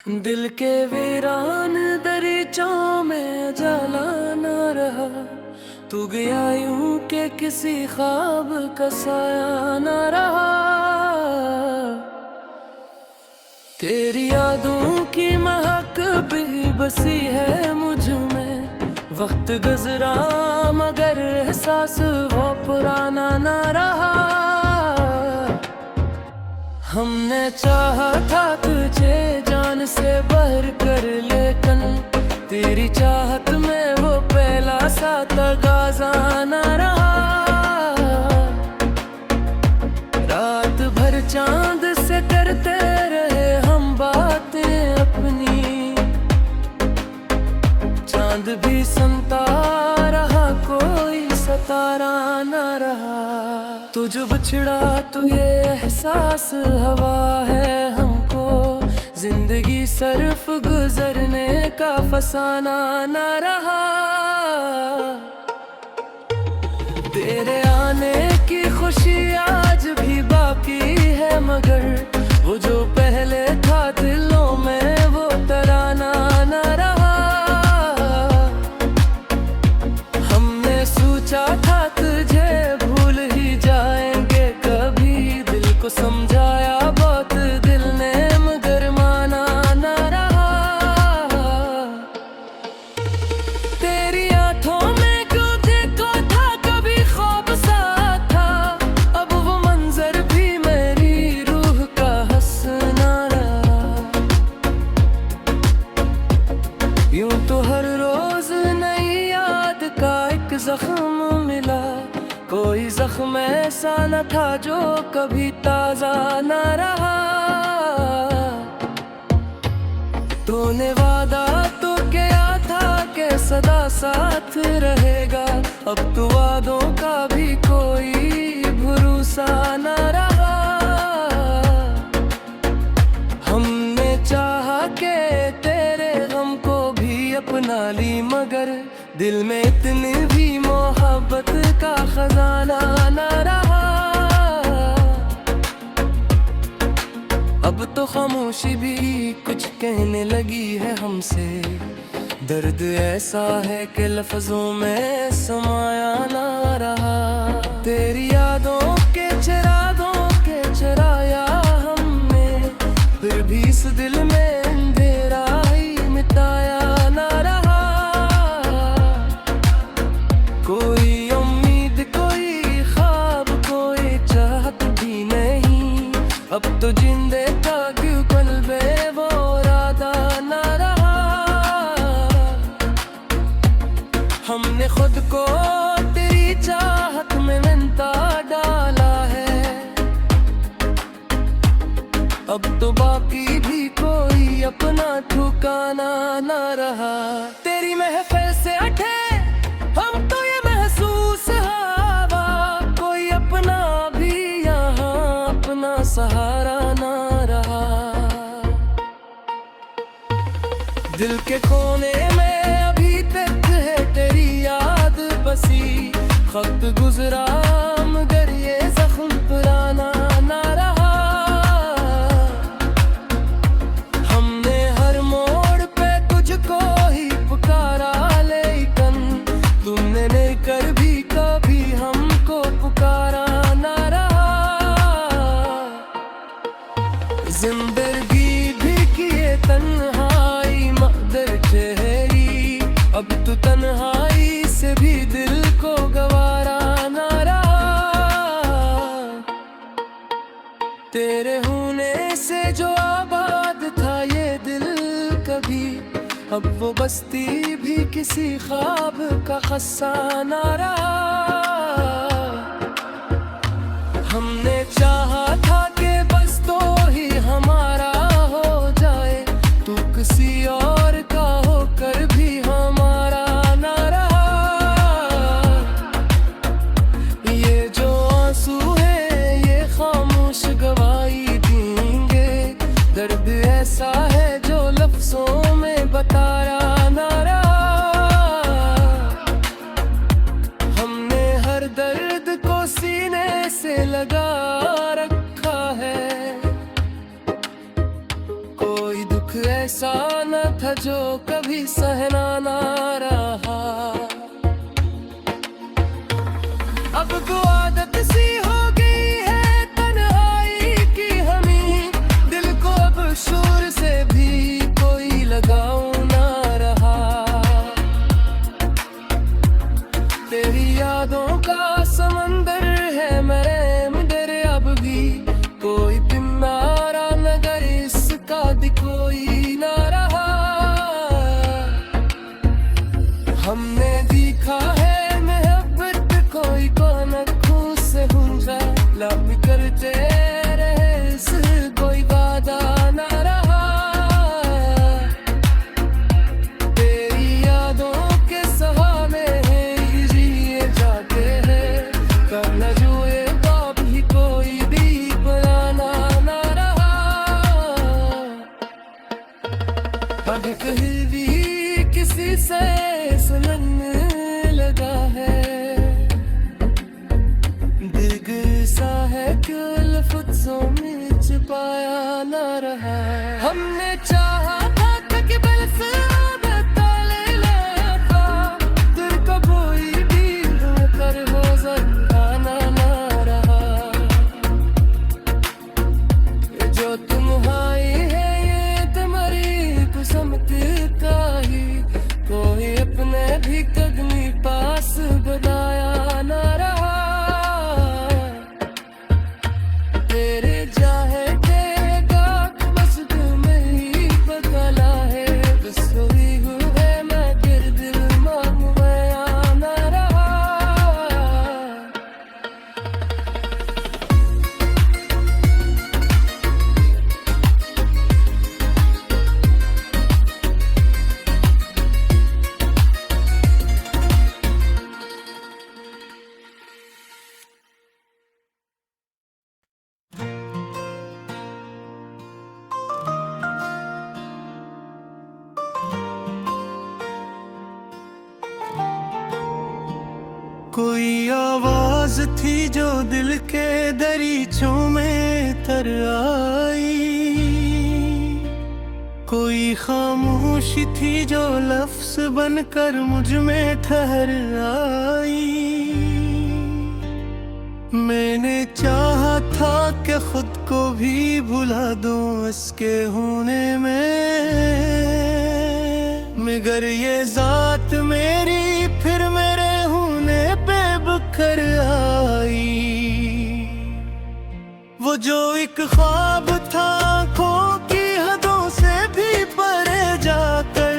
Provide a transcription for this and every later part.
दिल के वीरान दरीचों में जाला न रहा। तू गया यूं के किसी ख्वाब का साया न रहा। तेरी यादों की महक भी बसी है मुझ में। वक्त गुजरा मगर एहसास वो पुराना न रहा। हमने चाहा था तुझे जान से बढ़ कर, लेकिन तेरी चाहत में वो पहला सा तगाजा न रहा। रात भर चांद से करते रहे हम बातें अपनी। चांद भी सुनता रहा, कोई सितारा न रहा। तू जो बिछड़ा तू ये एहसास हवा है हमको। जिंदगी सिर्फ गुजरने का फसाना न रहा। तेरे आने की खुशी आज भी बाकी है, मगर वो जो पहले था दिलों में वो तराना न रहा। हमने सोचा था तुझे भूल ही जाएंगे कभी। दिल को समझाया बहुत दिल ने मगर माना न रहा। तेरी आंखों में क्यों देखो था कभी ख्वाब सा था। अब वो मंजर भी मेरी रूह का हंसना रहा। यूं तो हर रोज नई याद का एक जख्म मिला। कोई जख्म ऐसा न था जो कभी ताजा न रहा। तूने वादा तो किया था कि सदा साथ रहेगा। अब तो वादों का भी कोई भरोसा न रहा। हमने चाहा कि तेरे गम को भी अपना ली, मगर दिल में इतनी भी मोहब्बत का खजाना न रहा। अब तो खामोशी भी कुछ कहने लगी है हमसे। दर्द ऐसा है कि लफ्जों में समाया न रहा। तेरी यादों के चिरागों के चराया हमने, फिर भी इस दिल में अंधेरा ही मिटाया न रहा। कोई उम्मीद कोई ख्वाब कोई चाहत भी नहीं। अब तो जिंदे का क्यों कल्बे वो इरादा न रहा। हमने खुद को तेरी चाहत में मिलता डाला है। अब तो बाकी भी कोई अपना ठिकाना न रहा। तेरी महफिल से हटे हम तो ये महसूस हवा। कोई अपना भी यहाँ अपना सहारा न रहा। दिल के कोने में अभी तक है तेरी याद बसी। वक्त गुजरा मगर ये जख्म पुराना न रहा। हमने हर मोड़ पे तुझको ही पुकारा, लेकिन तुमने लेकर भी कभी हमको पुकारा न रहा। जिंदगी भी किए तन्हाई मकदर ठहरी। अब तो तन्हाई से भी दिल को गवारा न रहा। तेरे होने से जो आबाद था ये दिल कभी, अब वो बस्ती भी किसी ख्वाब का खस्सा न रहा। हमने चाहा था कि बस तो ही हमारा हो जाए। तू किसी और का होकर भी हमारा न रहा। ये जो आंसू है ये खामोश गवाही देंगे। दर्द ऐसा है जो लफ्जों में बताया न रहा। हमने हर दर्द को सीने से लगा रखा। ऐसा न था जो कभी सहना ना रहा। अब तो आदत सी हो गई है तन्हाई की हमें, दिल को अब शोर से भी कोई लगाव ना रहा। तेरी यादों का समंदर है मेरे मुदर, अब भी कोई किनारा नगर इसका कोई ना रहा। हमने देखा है मोहब्बत कोई कौन खून से हुंजा, लब करते रहे इस कोई वादा ना रहा। तेरी यादों के सहारे जिए जाते हैं, करना जुए का भी कोई भी बनाना ना रहा। अब कहीं भी किसी से सुनने लगा है, दिल सा है क्यों लफ्ज़ों में छुपाया ना रहा। हमने चाहा था कि बस बता लेता, दिल को कोई भी कर हो ज़माना ना रहा। जो तुम्हारी है ये तुम्हारी कुसमत का ही, कोई अपने भी कदमी पास बनाया ना रहा। तेरे जाहे तेगा बस तुम्हें ही बदला है, बस हुई हुए मैं गिर्द मांगया ना रहा। कोई आवाज थी जो दिल के दरीचों में तर आई, कोई खामोशी थी जो लफ्ज बनकर मुझ में ठहर आई। मैंने चाहा था कि खुद को भी भुला दूं इसके होने में, मगर ये जात मेरी फिर मेरे होने पे बखर आई। वो जो एक ख्वाब था आँखों की हदों से भी परे जाकर,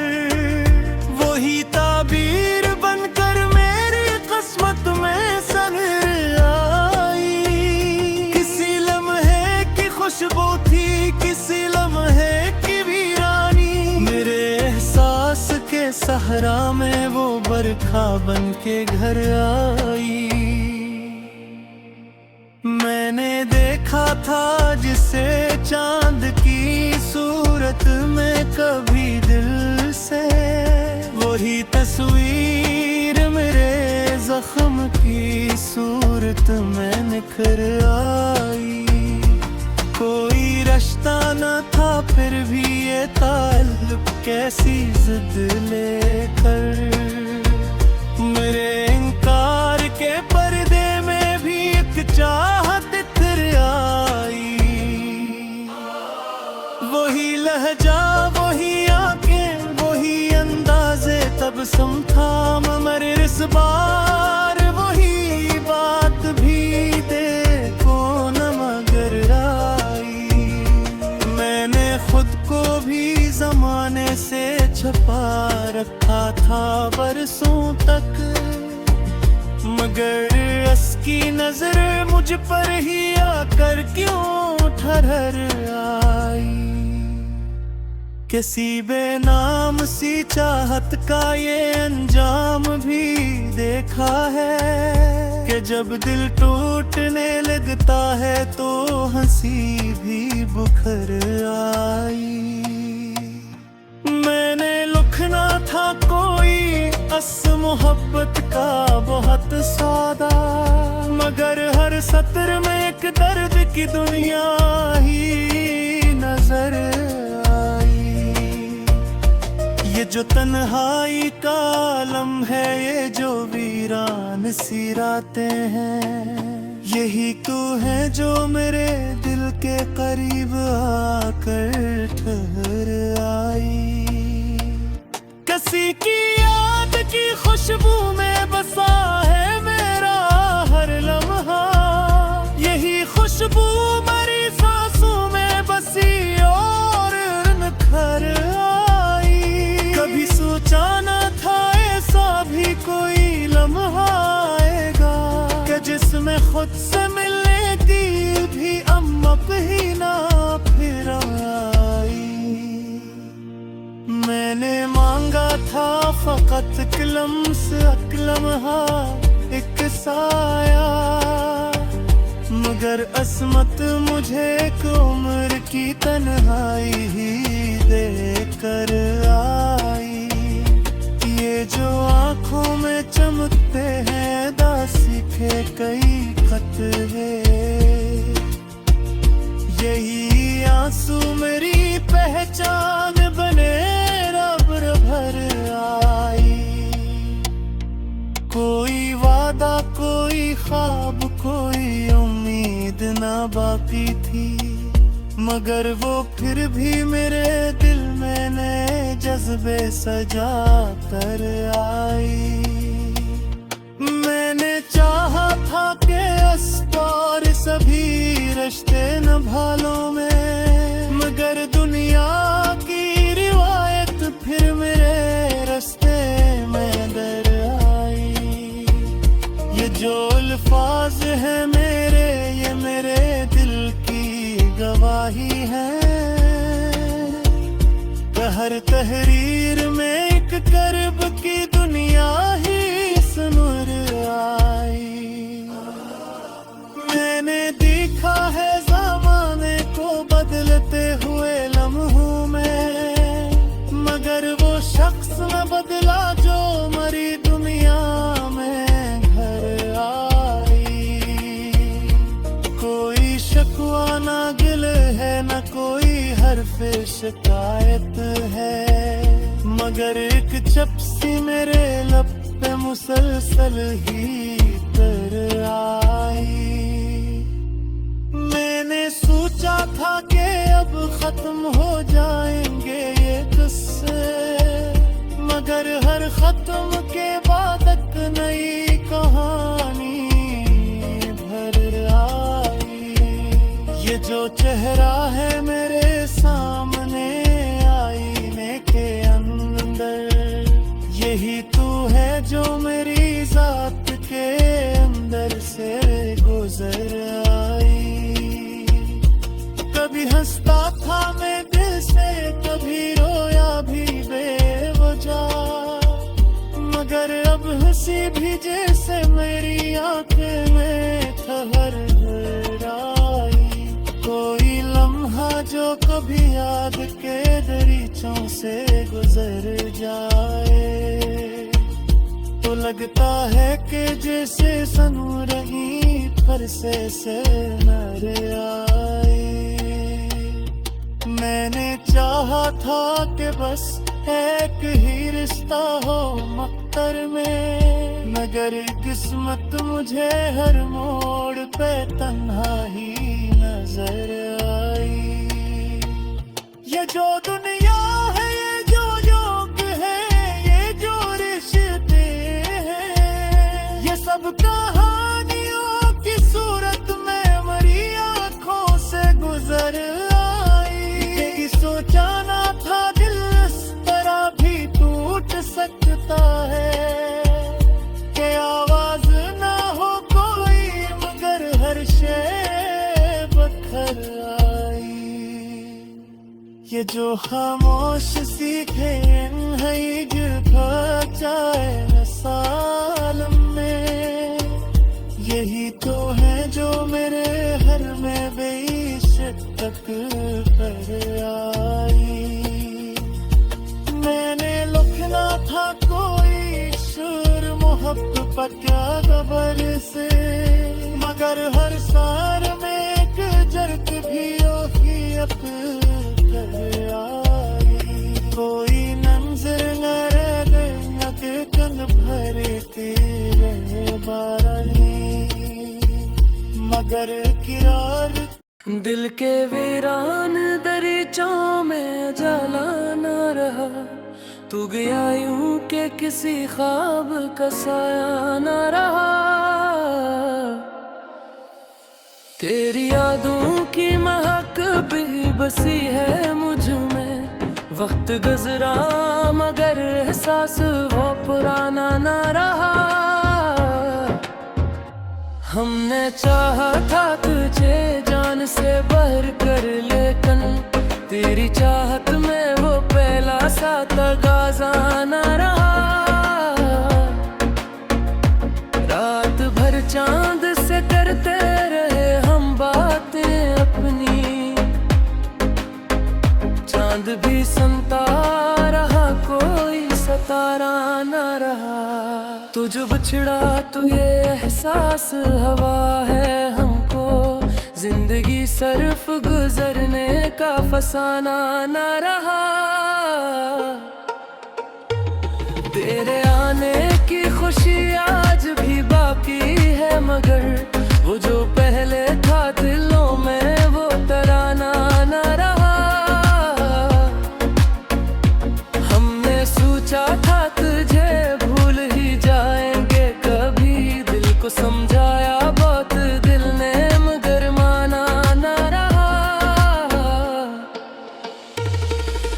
वही ताबीर बनकर मेरी किस्मत में सनर आई। किसी लम्हे की खुशबू थी, किसी लम्हे की वीरानी, मेरे एहसास के सहरा में वो बरखा बन के घर आई। मैंने देखा था जिसे चांद की सूरत में कभी दिल से, वही तस्वीर मेरे जख्म की सूरत में निखर आई। कोई रिश्ता न था फिर भी ये ताल्लुक कैसी जिद लेकर, मेरे इनकार के पर्दे में भी एक चाहत इतर आई। वही लहजा वही आंखें वही अंदाजे तब समथाम मर इस बार वही बात भी देखो न मगर आई। मैंने खुद को भी जमाने से छुपा रखा था बरसों तक, मगर उसकी नजर मुझ पर ही आकर क्यों ठहर आई। किसी बेनाम सी चाहत का ये अंजाम भी देखा है, कि जब दिल टूटने लगता है तो हंसी भी बुखर आई। मैंने लिखना था कोई अस मोहब्बत का बहुत सादा, मगर हर सत्र में एक दर्द की दुनिया ही नजर आई। जो तन्हाई का आलम है, ये जो वीरान सी रातें हैं, यही तू है जो मेरे दिल के करीब आकर ठहर आई। किसी की याद की खुशबू में बसा है मेरा हर लम्हा, यही खुशबू मरी सांसों में बसी और निखर आई। कभी सोचा न था ऐसा भी कोई लम्हा आएगा कि जिसमें खुद से मिलने की भी अम्मप ही ना फिर आई। मैंने मांगा था फकत एक लम्स एक लम्हा एक साया, मगर अस्मत मुझे एक उम्र की तन्हाई ही दे कर आई। ये जो आँखों में चमकते हैं दासी के कई खत है, यही आंसू मेरी पहचान बने रब्र भर आई। कोई वादा कोई ख्वाब कोई उम्मीद ना बाकी थी, मगर वो फिर भी मेरे दिल में नए जज्बे सजा कर आई। मैंने चाहा था कि अस्तार सभी रिश्ते निभा लूं मैं, मगर दुनिया की रिवायत फिर मेरे रास्ते में दर आई। ये जो अल्फाज है मेरे, ये मेरे दिल की गवाही है, हर तहरीर में एक कर्ब की दुनिया ही सुनूर आई। मैंने देखा है ज़माने को बदलते हुए लम्हों में, मगर वो शख्स न बदला जो मरी दुनिया में घर आई। कोई शकवा ना गिल है न कोई हर्फ शिकायत है, मगर एक चपसी मेरे लब पे मुसलसल ही तर आई। मैंने सोचा था कि अब खत्म हो जाएंगे ये किस्से, मगर हर खत्म के बाद एक नई कहानी भर आई। ये जो चेहरा है मेरे सामने आईने के अंदर, यही तू है जो मेरी जात के अंदर से गुजर आई। कभी हंसता था मैं दिल से, कभी रोया भी बेवजह, मगर अब हंसी भी जैसे मेरी आंखें में ठहर आई। कोई लम्हा जो कभी याद के दरीचों से गुजर जाए, तो लगता है कि जैसे सनू रही फरसे से नर आई। मैंने चाहा था कि बस एक ही रिश्ता हो मक्तर में, मगर किस्मत मुझे हर मोड़ पे तन्हा ही नजर आई। ये जो दुनिया है, ये जो योग है, ये जो रिश्ते हैं, ये सब कहानियों की सूरत में मरी आंखों से गुजर आई। ये सोचा ना था दिल इस तरह भी टूट सकता है, कि आवाज ना हो कोई मगर हर शे बखर आई। ये जो खामोश सीखे है जाए साल में, यही तो है जो मेरे हर में बेइश्क कर आई। मैंने लिखना था कोई शुर मोहब्बत खबर से, मगर हर सार में एक जर्क भी ओखियत कर आई। कोई नंजर दिल के वीरान दरीचों में जाला न रहा, तू गया यूं के किसी ख्वाब का साया न रहा। तेरी यादों की महक भी बसी है मुझ में, वक्त गुजरा मगर एहसास वो पुराना न रहा। हमने चाहा था तुझे जान से बढ़ कर, लेकिन तेरी चाहत में वो पहला सा तगाजा न रहा। रात भर चांद से करते रहे हम बातें अपनी, चांद भी सुनता रहा कोई सितारा न रहा। तू जो बिछड़ा तू ये एहसास हवा है हमको, जिंदगी सिर्फ गुजरने का फसाना न रहा। तेरे आने की खुशी आज भी बाकी है, मगर वो जो पहले था दिलों में वो तराना न रहा। हमने सोचा था तुझे भूल ही जाएंगे कभी, दिल को समझाया बहुत दिल ने मगर माना न रहा।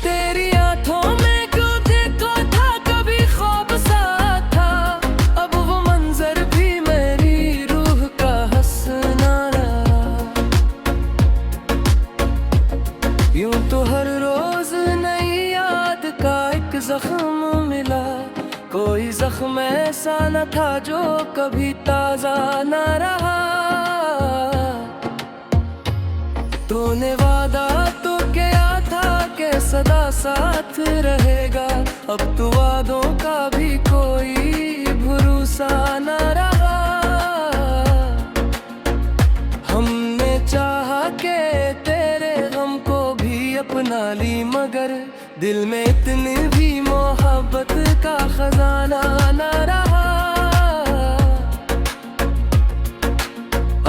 तेरी आंखों में क्यों देखो था कभी ख्वाब सा था, अब वो मंजर भी मेरी रूह का हंसना रहा। यूं तो हर रोज नई याद का एक जख्म मिला, कोई जख्म ऐसा न था जो कभी ताजा न रहा। तूने वादा तो किया था कि सदा साथ रहेगा, अब तो वादों का भी कोई भरोसा न रहा। हमने चाहा कि तेरे गम को भी अपना ली, मगर दिल में इतनी भी मोहब्बत का खजाना न रहा।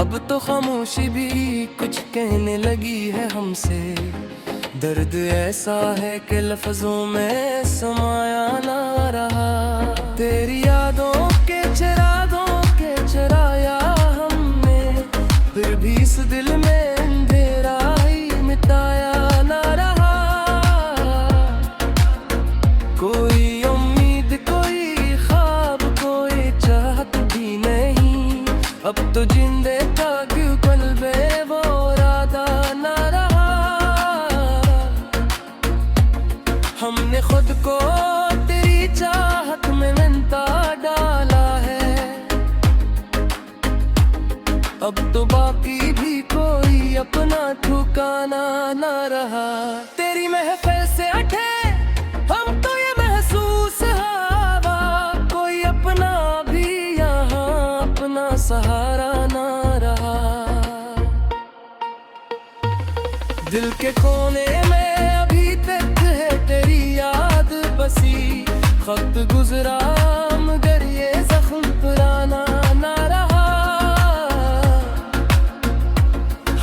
अब तो खामोशी भी कुछ कहने लगी है हमसे, दर्द ऐसा है कि लफ्जों में समाया ना रहा। तेरी यादों के चिरागों के चराया हमने, फिर भी इस दिल में अंधेरा ही मिटाया ना रहा। कोई उम्मीद कोई ख्वाब कोई चाहत भी नहीं, अब तो जिंदे का क्यों कल्बे वो इरादा न रहा। हमने खुद को तेरी चाहत में मिलता डाला है, अब तो बाकी भी कोई अपना ठिकाना न रहा। तेरी महफिल से हटे हम तो ये महसूस हवा, कोई अपना भी यहाँ अपना सहारा ना रहा। दिल के कोने में अभी तक है तेरी याद बसी, वक्त गुजरा मगर ये जख्म पुराना ना रहा।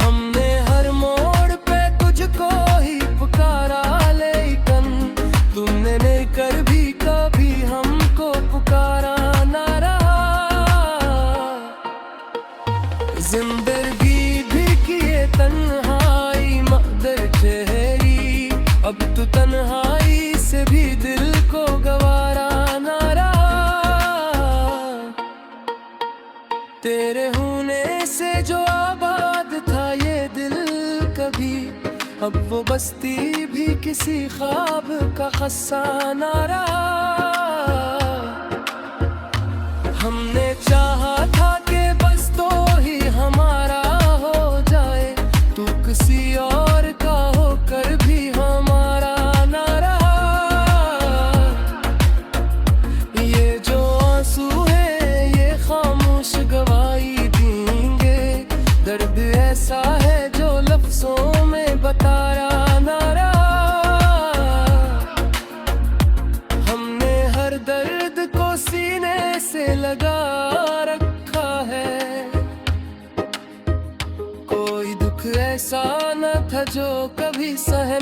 हमने हर मोड़ पे तुझको ही पुकारा, लेकिन तुमने लेकर भी कभी हमको पुकारा ना रहा। जिंदगी भी किए तन्हाई मकदर ठहरी, अब तो तन्हाई से भी दिल को गवारा ना रहा। तेरे होने से जो आबाद था ये दिल कभी, अब वो बस्ती भी किसी ख्वाब का खस्सा ना रहा। हमने चाहा था कि बस तो ही हमारा हो जाए, तू किसी और का होकर भी हमारा ना रहा। ये जो आंसू है ये खामोश गवाही देंगे, दर्द ऐसा है जो लफ्जों में बताया ना रहा। हमने हर दर्द को सीने से लगा रखा है, कोई दुख ऐसा था जो कभी सह